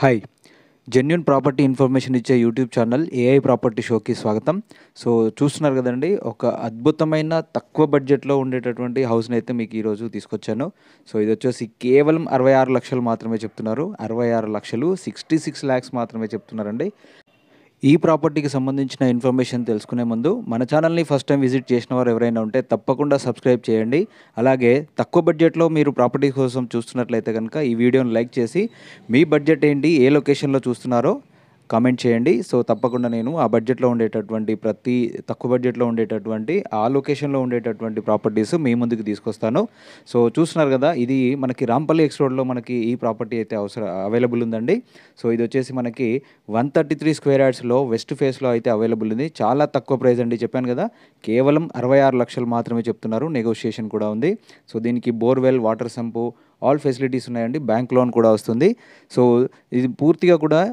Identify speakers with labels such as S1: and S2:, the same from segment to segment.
S1: Hi genuine property information ఇచ్చే YouTube channel AI property షోకి స్వాగతం. సో చూస్తున్నారు కదండి, ఒక అద్భుతమైన తక్కువ బడ్జెట్లో ఉండేటటువంటి హౌస్ని అయితే మీకు ఈరోజు తీసుకొచ్చాను. సో ఇది వచ్చేసి కేవలం 66 లక్షలు మాత్రమే చెప్తున్నారు. 66 లక్షలు 66 ల్యాక్స్ మాత్రమే చెప్తున్నారండి. ఈ ప్రాపర్టీకి సంబంధించిన ఇన్ఫర్మేషన్ తెలుసుకునే ముందు మన ఛానల్ని ఫస్ట్ టైం విజిట్ చేసిన వారు ఎవరైనా ఉంటే తప్పకుండా సబ్స్క్రైబ్ చేయండి. అలాగే తక్కువ బడ్జెట్లో మీరు ప్రాపర్టీ కోసం చూస్తున్నట్లయితే కనుక ఈ వీడియోని లైక్ చేసి మీ బడ్జెట్ ఏంటి, ఏ లొకేషన్లో చూస్తున్నారో కామెంట్ చేయండి. సో తప్పకుండా నేను ఆ బడ్జెట్లో ఉండేటటువంటి తక్కువ బడ్జెట్లో ఉండేటటువంటి ఆ లొకేషన్లో ఉండేటటువంటి ప్రాపర్టీస్ మీ ముందుకు తీసుకొస్తాను. సో చూస్తున్నారు కదా, ఇది మనకి రాంపల్లి ఎక్స్ రోడ్లో మనకి ఈ ప్రాపర్టీ అయితే అవైలబుల్ ఉందండి. సో ఇది వచ్చేసి మనకి 133 స్క్వేర్ యార్డ్స్లో వెస్ట్ ఫేస్లో అయితే అవైలబుల్ ఉంది. చాలా తక్కువ ప్రైస్ అండి, చెప్పాను కదా, కేవలం 66 లక్షలు మాత్రమే చెప్తున్నారు. నెగోషియేషన్ కూడా ఉంది. సో దీనికి borewell, water sump, all facilities ఉన్నాయండి. బ్యాంక్ లోన్ కూడా వస్తుంది. సో ఇది పూర్తిగా కూడా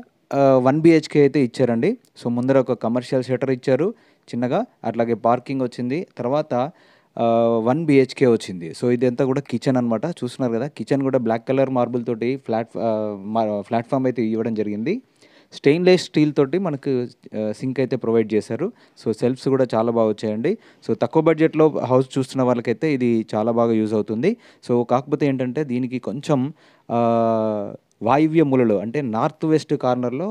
S1: 1 బిహెచ్కే అయితే ఇచ్చారండి. సో ముందర ఒక కమర్షియల్ షటర్ ఇచ్చారు చిన్నగా, అట్లాగే పార్కింగ్ వచ్చింది. తర్వాత 1 బిహెచ్కే వచ్చింది. సో ఇదంతా కూడా కిచెన్ అనమాట. చూస్తున్నారు కదా, కిచెన్ కూడా బ్లాక్ కలర్ మార్బుల్ తోటి ప్లాట్ఫామ్ అయితే ఇవ్వడం జరిగింది. స్టెయిన్లెస్ స్టీల్ తోటి మనకు సింక్ అయితే ప్రొవైడ్ చేశారు. సో సెల్ఫ్స్ కూడా చాలా బాగా వచ్చాయండి. సో తక్కువ బడ్జెట్లో హౌస్ చూస్తున్న వాళ్ళకైతే ఇది చాలా బాగా యూజ్ అవుతుంది. సో కాకపోతే ఏంటంటే దీనికి కొంచెం వాయువ్య మూలలో అంటే నార్త్ వెస్ట్ కార్నర్లో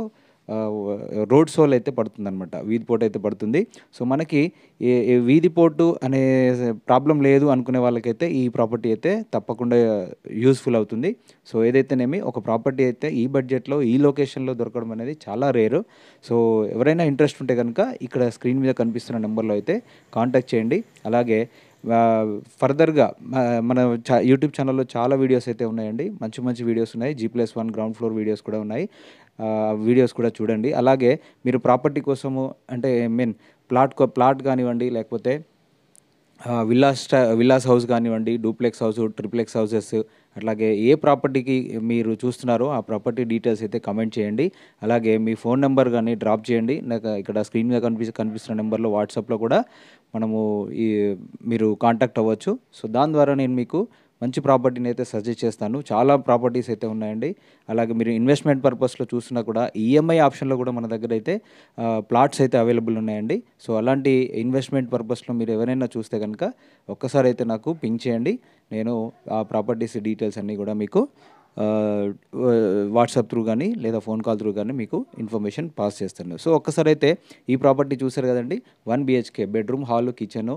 S1: రోడ్ సోల్ అయితే పడుతుందన్నమాట, వీధిపోటు అయితే పడుతుంది. సో మనకి వీధిపోటు అనే ప్రాబ్లం లేదు అనుకునే వాళ్ళకైతే ఈ ప్రాపర్టీ అయితే తప్పకుండా యూస్ఫుల్ అవుతుంది. సో ఏదైతేనేమి ఒక ప్రాపర్టీ అయితే ఈ బడ్జెట్లో ఈ లొకేషన్లో దొరకడం అనేది చాలా రేరు. సో ఎవరైనా ఇంట్రెస్ట్ ఉంటే కనుక ఇక్కడ స్క్రీన్ మీద కనిపిస్తున్న నెంబర్లో అయితే కాంటాక్ట్ చేయండి. అలాగే ఫర్దర్గా మన యూట్యూబ్ ఛానల్లో చాలా వీడియోస్ అయితే ఉన్నాయండి. మంచి మంచి వీడియోస్ ఉన్నాయి. G+1 గ్రౌండ్ ఫ్లోర్ వీడియోస్ కూడా ఉన్నాయి. వీడియోస్ కూడా చూడండి. అలాగే మీరు ప్రాపర్టీ కోసము అంటే ప్లాట్ కానివ్వండి, లేకపోతే విల్లాస్ హౌస్ కానివ్వండి, డూప్లెక్స్ హౌస్, ట్రిప్లెక్స్ హౌసెస్, అట్లాగే ఏ ప్రాపర్టీకి మీరు చూస్తున్నారో ఆ ప్రాపర్టీ డీటెయిల్స్ అయితే కమెంట్ చేయండి. అలాగే మీ ఫోన్ నెంబర్ కానీ డ్రాప్ చేయండి. నాకు ఇక్కడ స్క్రీన్ మీద కనిపిస్తున్న నెంబర్లో వాట్సాప్లో కూడా మీరు కాంటాక్ట్ అవ్వచ్చు. సో దాని ద్వారా నేను మీకు మంచి ప్రాపర్టీని అయితే సజెస్ట్ చేస్తాను. చాలా ప్రాపర్టీస్ అయితే ఉన్నాయండి. అలాగే మీరు ఇన్వెస్ట్మెంట్ పర్పస్లో చూసినా కూడా ఈఎంఐ ఆప్షన్లో కూడా మన దగ్గర అయితే ప్లాట్స్ అయితే అవైలబుల్ ఉన్నాయండి. సో అలాంటి ఇన్వెస్ట్మెంట్ పర్పస్లో మీరు ఎవరైనా చూస్తే కనుక ఒక్కసారి అయితే నాకు పింక్ చేయండి. నేను ఆ ప్రాపర్టీస్ డీటెయిల్స్ అన్నీ కూడా మీకు వాట్సాప్ త్రూ కానీ లేదా ఫోన్ కాల్ త్రూ కానీ మీకు ఇన్ఫర్మేషన్ పాస్ చేస్తాను. సో ఒక్కసారి అయితే ఈ ప్రాపర్టీ చూసారు కదండి, 1 BHK bedroom, hall, kitchen,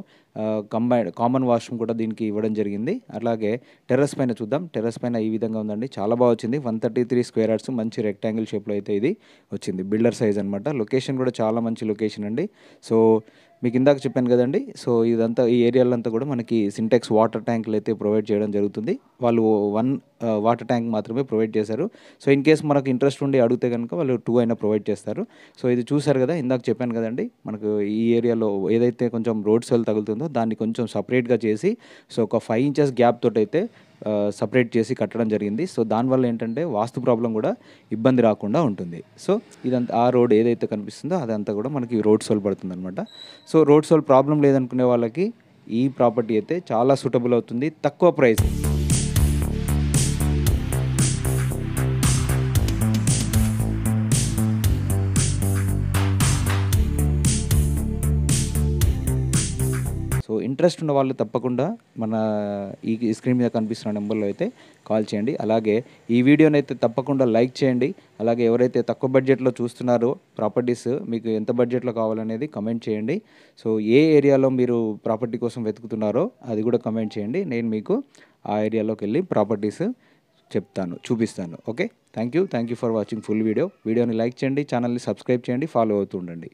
S1: common washroom కూడా దీనికి ఇవ్వడం జరిగింది. అలాగే టెర్రస్ పైన చూద్దాం. టెర్రస్ పైన ఈ విధంగా ఉందండి, చాలా బాగా వచ్చింది. 133 స్క్వేర్ యార్డ్స్ మంచి రెక్టాంగిల్ షేప్లో అయితే ఇది వచ్చింది. బిల్డర్ సైజ్ అనమాట. లొకేషన్ కూడా చాలా మంచి లొకేషన్ అండి. సో మీకు ఇందాక చెప్పాను కదండి, సో ఇదంతా ఈ ఏరియాలో అంతా కూడా మనకి సింటెక్స్ వాటర్ ట్యాంకులు అయితే ప్రొవైడ్ చేయడం జరుగుతుంది. వాళ్ళు 1 వాటర్ ట్యాంక్ మాత్రమే ప్రొవైడ్ చేశారు. సో ఇన్ కేస్ మనకు ఇంట్రెస్ట్ ఉండి అడిగితే కనుక వాళ్ళు 2 అయినా ప్రొవైడ్ చేస్తారు. సో ఇది చూసారు కదా, ఇందాక చెప్పాను కదండి, మనకు ఈ ఏరియాలో ఏదైతే కొంచెం రోడ్ సెల్ తగులుతుందో దాన్ని కొంచెం సపరేట్గా చేసి సో ఒక 5 ఇంచెస్ గ్యాప్ తోటి అయితే సపరేట్ చేసి కట్టడం జరిగింది. సో దానివల్ల ఏంటంటే వాస్తు ప్రాబ్లం కూడా ఇబ్బంది రాకుండా ఉంటుంది. సో ఇదంతా ఆ రోడ్ ఏదైతే కనిపిస్తుందో అదంతా కూడా మనకి రోడ్ సోల్ పడుతుంది అనమాట. సో రోడ్ సోల్ ప్రాబ్లం లేదనుకునే వాళ్ళకి ఈ ప్రాపర్టీ అయితే చాలా సూటబుల్ అవుతుంది, తక్కువ ప్రైస్. సో ఇంట్రెస్ట్ ఉన్న వాళ్ళు తప్పకుండా మన ఈ స్క్రీన్ మీద కనిపిస్తున్న నెంబర్లో అయితే కాల్ చేయండి. అలాగే ఈ వీడియోని అయితే తప్పకుండా లైక్ చేయండి. అలాగే ఎవరైతే తక్కువ బడ్జెట్లో చూస్తున్నారో ప్రాపర్టీస్ మీకు ఎంత బడ్జెట్లో కావాలనేది కమెంట్ చేయండి. సో ఏ ఏరియాలో మీరు ప్రాపర్టీ కోసం వెతుకుతున్నారో అది కూడా కమెంట్ చేయండి. నేను మీకు ఆ ఏరియాలోకి వెళ్ళి ప్రాపర్టీస్ చూపిస్తాను. Okay, thank you for watching full వీడియోని లైక్ చేయండి, ఛానల్ని సబ్స్క్రైబ్ చేయండి, ఫాలో అవుతూ ఉండండి.